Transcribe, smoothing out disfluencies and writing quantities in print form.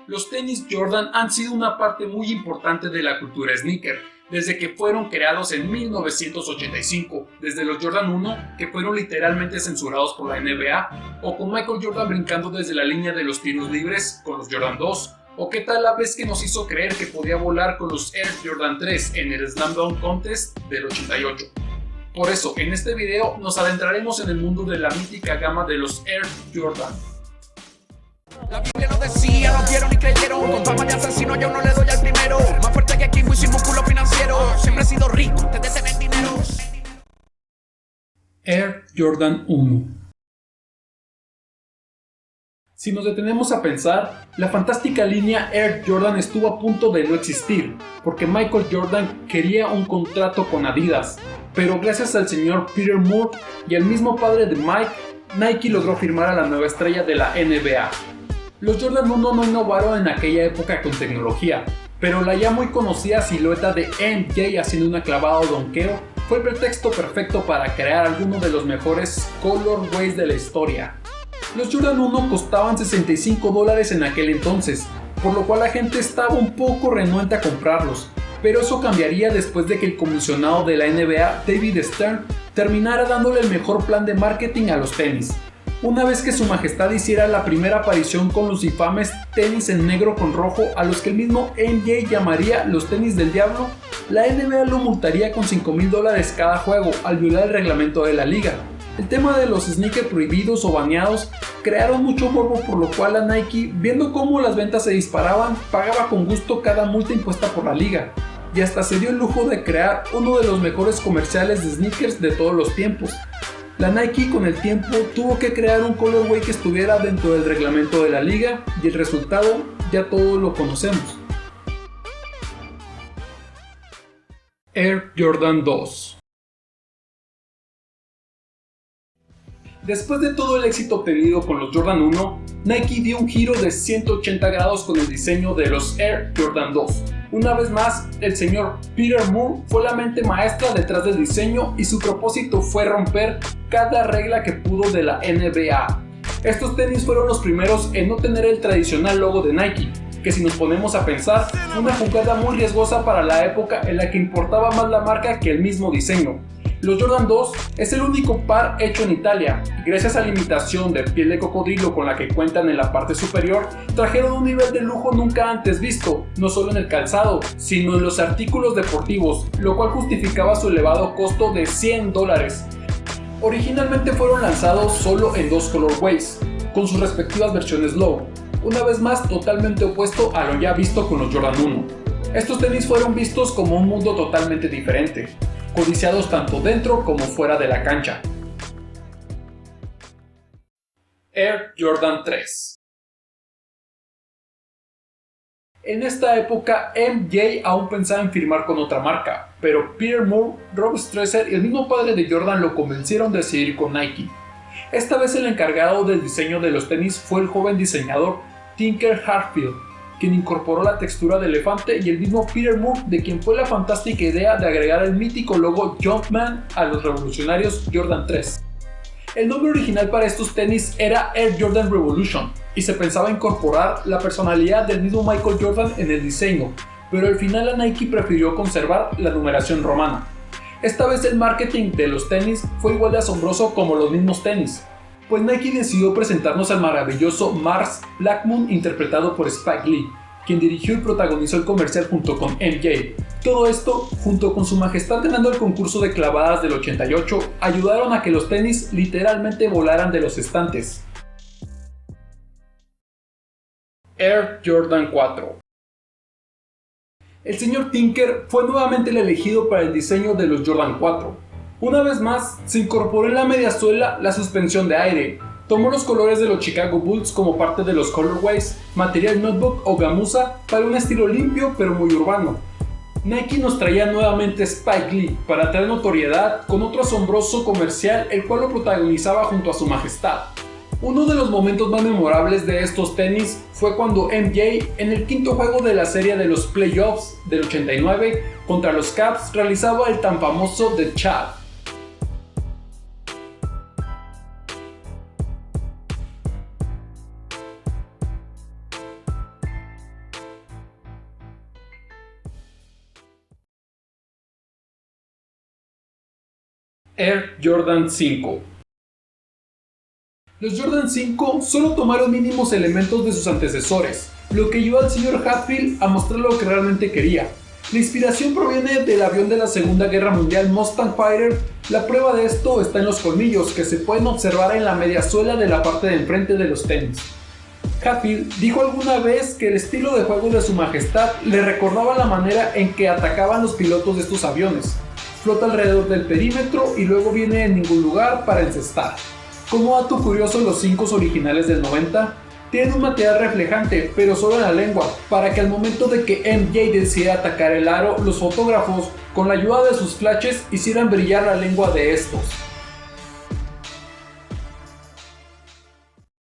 Los tenis Jordan han sido una parte muy importante de la cultura sneaker, desde que fueron creados en 1985, desde los Jordan 1, que fueron literalmente censurados por la NBA, o con Michael Jordan brincando desde la línea de los tiros libres con los Jordan 2, o qué tal la vez que nos hizo creer que podía volar con los Air Jordan 3 en el Slam Dunk Contest del 88. Por eso, en este video nos adentraremos en el mundo de la mítica gama de los Air Jordan. La Biblia no decía, no quiero ni creyeron. Con fama de asesino yo no le doy al primero. Más fuerte que Kimbo y sin músculo financiero. Siempre he sido rico antes de tener dinero. Air Jordan 1. Si nos detenemos a pensar, la fantástica línea Air Jordan estuvo a punto de no existir, porque Michael Jordan quería un contrato con Adidas, pero gracias al señor Peter Moore y al mismo padre de Mike, Nike logró firmar a la nueva estrella de la NBA. Los Jordan 1 no innovaron en aquella época con tecnología, pero la ya muy conocida silueta de MJ haciendo un aclavado donqueo fue el pretexto perfecto para crear algunos de los mejores colorways de la historia. Los Jordan 1 costaban $65 en aquel entonces, por lo cual la gente estaba un poco renuente a comprarlos, pero eso cambiaría después de que el comisionado de la NBA, David Stern, terminara dándole el mejor plan de marketing a los tenis. Una vez que su majestad hiciera la primera aparición con los infames tenis en negro con rojo, a los que el mismo MJ llamaría los tenis del diablo, la NBA lo multaría con $5,000 cada juego al violar el reglamento de la liga. El tema de los sneakers prohibidos o baneados crearon mucho morbo, por lo cual la Nike, viendo cómo las ventas se disparaban, pagaba con gusto cada multa impuesta por la liga, y hasta se dio el lujo de crear uno de los mejores comerciales de sneakers de todos los tiempos. La Nike con el tiempo tuvo que crear un colorway que estuviera dentro del reglamento de la liga, y el resultado ya todos lo conocemos. Air Jordan 2. Después de todo el éxito obtenido con los Jordan 1, Nike dio un giro de 180 grados con el diseño de los Air Jordan 2. Una vez más, el señor Peter Moore fue la mente maestra detrás del diseño y su propósito fue romper cada regla que pudo de la NBA. Estos tenis fueron los primeros en no tener el tradicional logo de Nike, que si nos ponemos a pensar, una jugada muy riesgosa para la época en la que importaba más la marca que el mismo diseño. Los Jordan 2 es el único par hecho en Italia. Gracias a la imitación de piel de cocodrilo con la que cuentan en la parte superior, trajeron un nivel de lujo nunca antes visto, no solo en el calzado, sino en los artículos deportivos, lo cual justificaba su elevado costo de $100. Originalmente fueron lanzados solo en dos colorways, con sus respectivas versiones low, una vez más totalmente opuesto a lo ya visto con los Jordan 1. Estos tenis fueron vistos como un mundo totalmente diferente, codiciados tanto dentro como fuera de la cancha. Air Jordan 3. En esta época, MJ aún pensaba en firmar con otra marca, pero Peter Moore, Rob Stresser y el mismo padre de Jordan lo convencieron de seguir con Nike. Esta vez el encargado del diseño de los tenis fue el joven diseñador Tinker Hatfield, quien incorporó la textura de elefante, y el mismo Peter Moore, de quien fue la fantástica idea de agregar el mítico logo Jumpman a los revolucionarios Jordan 3. El nombre original para estos tenis era Air Jordan Revolution, y se pensaba incorporar la personalidad del mismo Michael Jordan en el diseño, pero al final la Nike prefirió conservar la numeración romana. Esta vez el marketing de los tenis fue igual de asombroso como los mismos tenis, pues Nike decidió presentarnos al maravilloso Mars Black Moon interpretado por Spike Lee, quien dirigió y protagonizó el comercial junto con MJ. Todo esto, junto con su majestad ganando el concurso de clavadas del 88, ayudaron a que los tenis literalmente volaran de los estantes. Air Jordan 4. El señor Tinker fue nuevamente el elegido para el diseño de los Jordan 4. Una vez más, se incorporó en la mediasuela la suspensión de aire, tomó los colores de los Chicago Bulls como parte de los colorways, material notebook o gamuza para un estilo limpio pero muy urbano. Nike nos traía nuevamente Spike Lee para traer notoriedad con otro asombroso comercial, el cual lo protagonizaba junto a su majestad. Uno de los momentos más memorables de estos tenis fue cuando MJ, en el quinto juego de la serie de los playoffs del 89 contra los Cavs, realizaba el tan famoso The Chad. Air Jordan 5. Los Jordan 5 solo tomaron mínimos elementos de sus antecesores, lo que llevó al señor Hatfield a mostrar lo que realmente quería. La inspiración proviene del avión de la Segunda Guerra Mundial Mustang Fighter. La prueba de esto está en los colmillos que se pueden observar en la mediasuela de la parte de enfrente de los tenis. Hatfield dijo alguna vez que el estilo de juego de su majestad le recordaba la manera en que atacaban los pilotos de estos aviones. Flota alrededor del perímetro y luego viene en ningún lugar para encestar. Como dato curioso, los 5 originales del 90 tienen un material reflejante, pero solo en la lengua, para que al momento de que MJ decidiera atacar el aro, los fotógrafos, con la ayuda de sus flashes, hicieran brillar la lengua de estos.